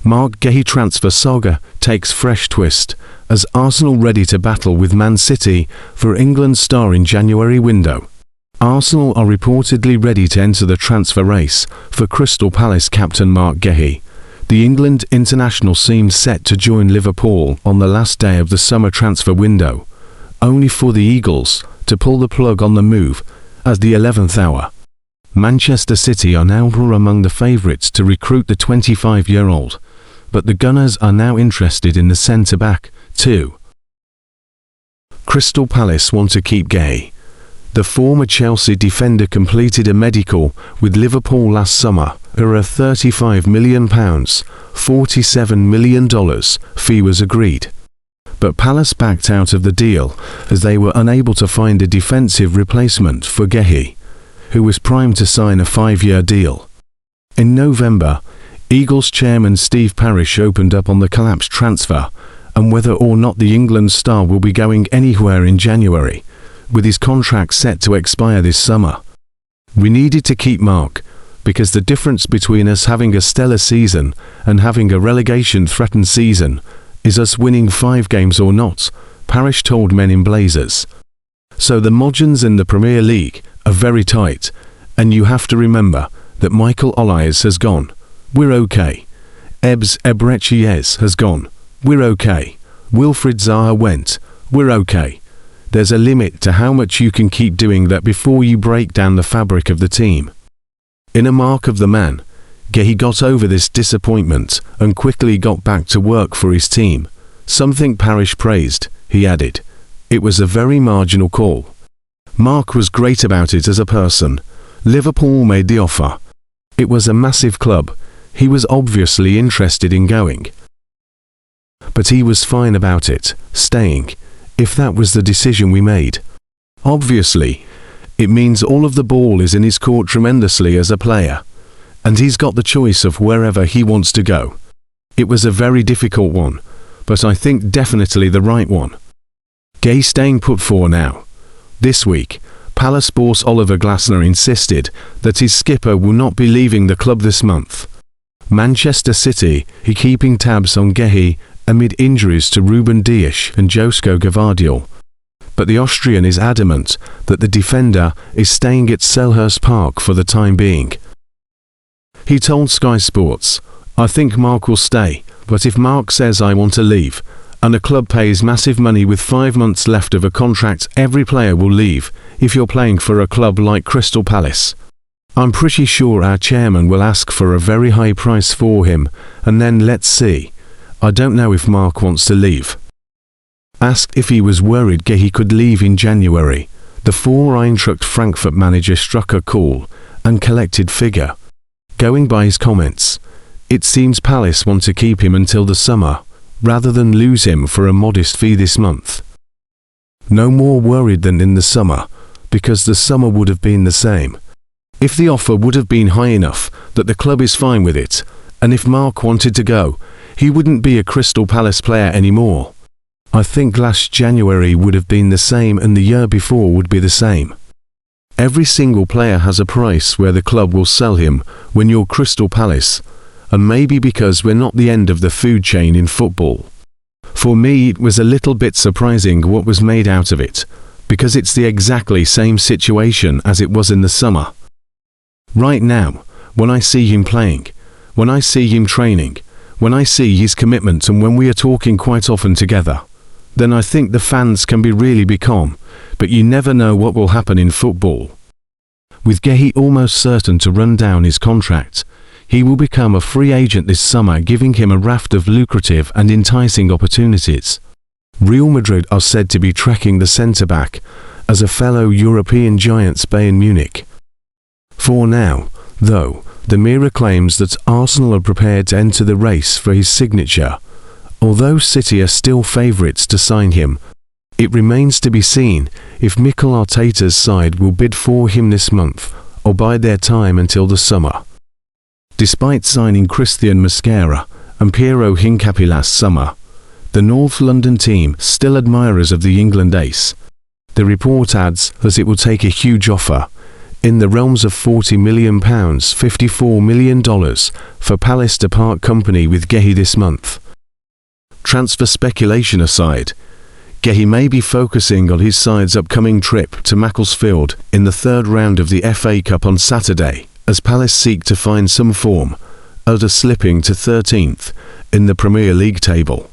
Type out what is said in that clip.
Marc Guehi transfer saga takes fresh twist, as Arsenal ready to battle with Man City for England star in January window. Arsenal are reportedly ready to enter the transfer race for Crystal Palace captain Marc Guehi. The England international seems set to join Liverpool on the last day of the summer transfer window, only for the Eagles to pull the plug on the move at the 11th hour. Manchester City are now among the favourites to recruit the 25-year-old, but the Gunners are now interested in the centre-back too. Crystal Palace want to keep Guehi. The former Chelsea defender completed a medical with Liverpool last summer. A £35 million, $47 million fee was agreed. But Palace backed out of the deal as they were unable to find a defensive replacement for Guehi, who was primed to sign a 5-year deal. In November, Eagles chairman Steve Parish opened up on the collapsed transfer and whether or not the England star will be going anywhere in January, with his contract set to expire this summer. We needed to keep Marc, because the difference between us having a stellar season and having a relegation-threatened season is us winning 5 games or not, Parish told Men in Blazers. So the margins in the Premier League are very tight, and you have to remember that Michael Olise has gone. We're okay. Ebbs Ebrechies has gone. We're okay. Wilfried Zaha went. We're okay. There's a limit to how much you can keep doing that before you break down the fabric of the team. In a mark of the man, Guehi got over this disappointment and quickly got back to work for his team, something Parish praised. He added, "It was a very marginal call. Marc was great about it as a person. Liverpool made the offer. It was a massive club. He was obviously interested in going. But he was fine about it, staying, if that was the decision we made. Obviously, it means all of the ball is in his court tremendously as a player, and he's got the choice of wherever he wants to go. It was a very difficult one, but I think definitely the right one. Guehi staying put for now." This week, Palace boss Oliver Glasner insisted that his skipper will not be leaving the club this month. Manchester City are keeping tabs on Guehi amid injuries to Ruben Dias and Josko Gvardiol. But the Austrian is adamant that the defender is staying at Selhurst Park for the time being. He told Sky Sports, "I think Marc will stay, but if Marc says I want to leave, and a club pays massive money with 5 months left of a contract, every player will leave if you're playing for a club like Crystal Palace. I'm pretty sure our chairman will ask for a very high price for him, and then let's see. I don't know if Marc wants to leave." Asked if he was worried Guehi could leave in January, the former Eintracht Frankfurt manager struck a cool and collected figure. Going by his comments, it seems Palace want to keep him until the summer, rather than lose him for a modest fee this month. No more worried than in the summer, because the summer would have been the same. If the offer would have been high enough that the club is fine with it, and if Marc wanted to go, he wouldn't be a Crystal Palace player anymore. I think last January would have been the same and the year before would be the same. Every single player has a price where the club will sell him when you're Crystal Palace, and maybe because we're not the end of the food chain in football. For me it was a little bit surprising what was made out of it, because it's the exactly same situation as it was in the summer. Right now, when I see him playing, when I see him training, when I see his commitment and when we are talking quite often together, then I think the fans can be calm, but you never know what will happen in football. With Guehi almost certain to run down his contract, he will become a free agent this summer, giving him a raft of lucrative and enticing opportunities. Real Madrid are said to be tracking the centre-back as a fellow European giants Bayern Munich. For now, though, the Mirror claims that Arsenal are prepared to enter the race for his signature. Although City are still favourites to sign him, it remains to be seen if Mikel Arteta's side will bid for him this month or bide their time until the summer. Despite signing Christian Mosquera and Piero Hincapié last summer, the North London team still admirers of the England ace. The report adds that it will take a huge offer, in the realms of £40 million, $54 million for Palace to part company with Guehi this month. Transfer speculation aside, Guehi may be focusing on his side's upcoming trip to Macclesfield in the third round of the FA Cup on Saturday, as Palace seek to find some form, after slipping to 13th in the Premier League table.